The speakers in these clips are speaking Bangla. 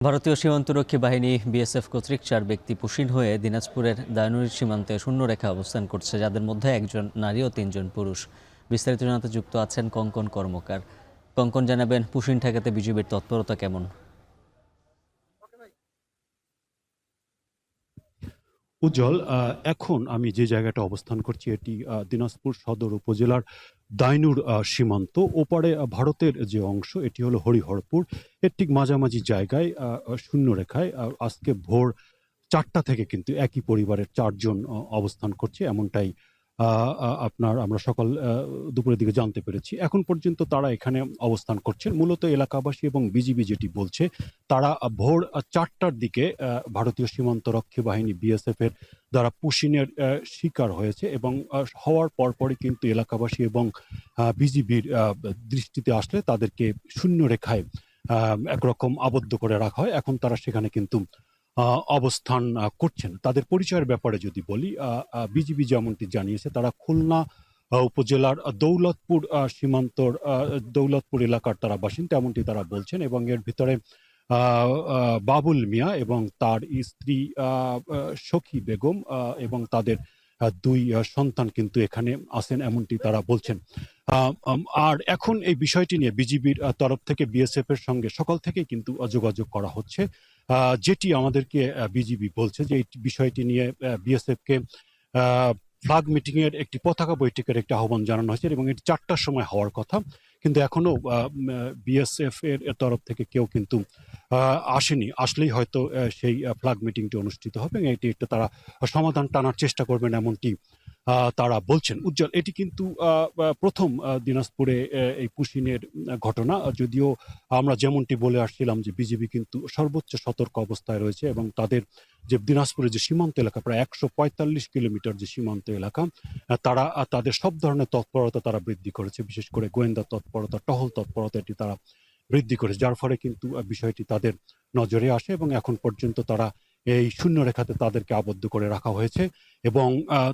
ভারতীয় সীমান্তরক্ষী বাহিনী বিএসএফ কর্তৃক ৪ ব্যক্তি পুশিন হয়ে দিনাজপুরের দায়নুরীর সীমান্তে শূন্যরেখা অবস্থান করছে, যাদের মধ্যে একজন নারী ও ৩ জন পুরুষ। বিস্তারিত জানাতে যুক্ত আছেন কঙ্কন কর্মকার। কঙ্কন, জানাবেন পুশিন ঠেকাতে বিজিবির তৎপরতা কেমন? উজ্জ্বল, এখন আমি যে জায়গাটা অবস্থান করছি এটি দিনাজপুর সদর উপজেলার দাইনুর সীমান্ত। ওপারে ভারতের যে অংশ এটি হলো হরিহরপুর। এর ঠিক মাঝামাঝি জায়গায় শূন্য রেখায় আজকে ভোর ৪টা থেকে কিন্তু একই পরিবারের ৪ জন অবস্থান করছে, এমনটাই আমরা সকাল দুপুরের দিকে জানতে পেরেছি। এখন পর্যন্ত তারা এখানে অবস্থান করছেন। মূলত এলাকাবাসী এবং বিজিবি যেটি বলছে, তারা ভোর ৪টার দিকে ভারতীয় সীমান্তরক্ষী বাহিনী বিএসএফ এর দ্বারা পুশিনের শিকার হয়েছে এবং হওয়ার পরপরই কিন্তু এলাকাবাসী এবং বিজিবির দৃষ্টিতে আসলে তাদেরকে শূন্য রেখায় একরকম আবদ্ধ করে রাখা হয়। এখন তারা সেখানে কিন্তু অবস্থান করছেন। তাদের পরিচয়ের ব্যাপারে যদি বলি, বিজিবি যেমনটি জানিয়েছে, তারা খুলনা উপজেলার দৌলতপুর সীমান্তর দৌলতপুর এলাকার তারা বাসিন্দা, এমনটি তারা বলছেন। এবং এর ভিতরে বাবুল মিয়া এবং তার স্ত্রী সখী বেগম এবং তাদের ২ সন্তান কিন্তু এখানে আছেন, এমনটি তারা বলছেন। আর এখন এই বিষয়টি নিয়ে বিজিবির তরফ থেকে বিএসএফ এর সঙ্গে সকাল থেকেই কিন্তু যোগাযোগ করা হচ্ছে। যেটি আমাদেরকে বিজিবি বলছে যে এই বিষয়টি নিয়ে বিএসএফ কে ফ্লাগ মিটিং এর একটি পতাকা বৈঠকের একটি আহ্বান জানানো হয়েছে এবং এটি ৪টার সময় হওয়ার কথা, কিন্তু এখনো বিএসএফ এর তরফ থেকে কেউ কিন্তু আসেনি। আসলেই হয়তো সেই ফ্লাগ মিটিংটি অনুষ্ঠিত হবে এবং এটি একটা তারা সমাধান টানার চেষ্টা করবেন, এমনটি তারা বলছেন। উজ্জ্বল, এটি কিন্তু প্রথম দিনাজপুরে এই পুশিনের ঘটনা। যদিও আমরা যেমনটি বলে আসছিলাম যে বিজিবি কিন্তু সর্বোচ্চ সতর্ক অবস্থায় রয়েছে এবং তাদের যে দিনাজপুরের যে সীমান্ত এলাকা, প্রায় ১৪৫ কিলোমিটার যে সীমান্ত এলাকা, তারা তাদের সব ধরনের তৎপরতা তারা বৃদ্ধি করেছে। বিশেষ করে গোয়েন্দা তৎপরতা, টহল তৎপরতা এটি তারা বৃদ্ধি করেছে, যার ফলে কিন্তু বিষয়টি তাদের নজরে আসে এবং এখন পর্যন্ত তারা এই শূন্য রেখাতে তাদেরকে আবদ্ধ করে রাখা হয়েছে এবং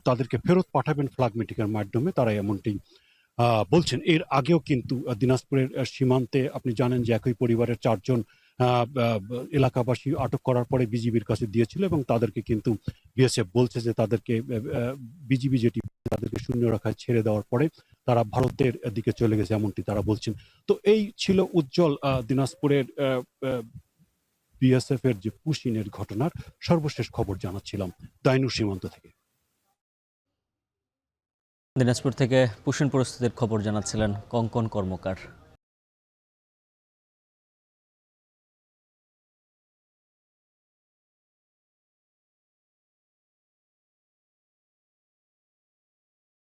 তাদেরকে ফেরত পাঠাবেন ফ্লাগ মিটিং এর মাধ্যমে, তারা এমনটি বলছেন। এর আগেও কিন্তু দিনাজপুরের সীমান্তে আপনি জানেন যে একই পরিবারের ৪ জন এলাকাবাসী আটক করার পরে বিজিবির কাছে দিয়েছিল এবং তাদেরকে কিন্তু বিএসএফ বলছে যে তাদেরকে বিজিবি যেটি তাদেরকে শূন্য রাখায় ছেড়ে দেওয়ার পরে তারা ভারতের দিকে চলে গেছে, এমনটি তারা বলছেন। তো এই ছিল উজ্জ্বল দিনাজপুরের বিএসএফ এর যে পুশিনের ঘটনার সর্বশেষ খবর জানাচ্ছিলাম দাইনুর সীমান্ত থেকে। দিনাজপুর থেকে পুশিন পরিস্থিতির খবর জানাচ্ছিলেন কঙ্কন কর্মকার।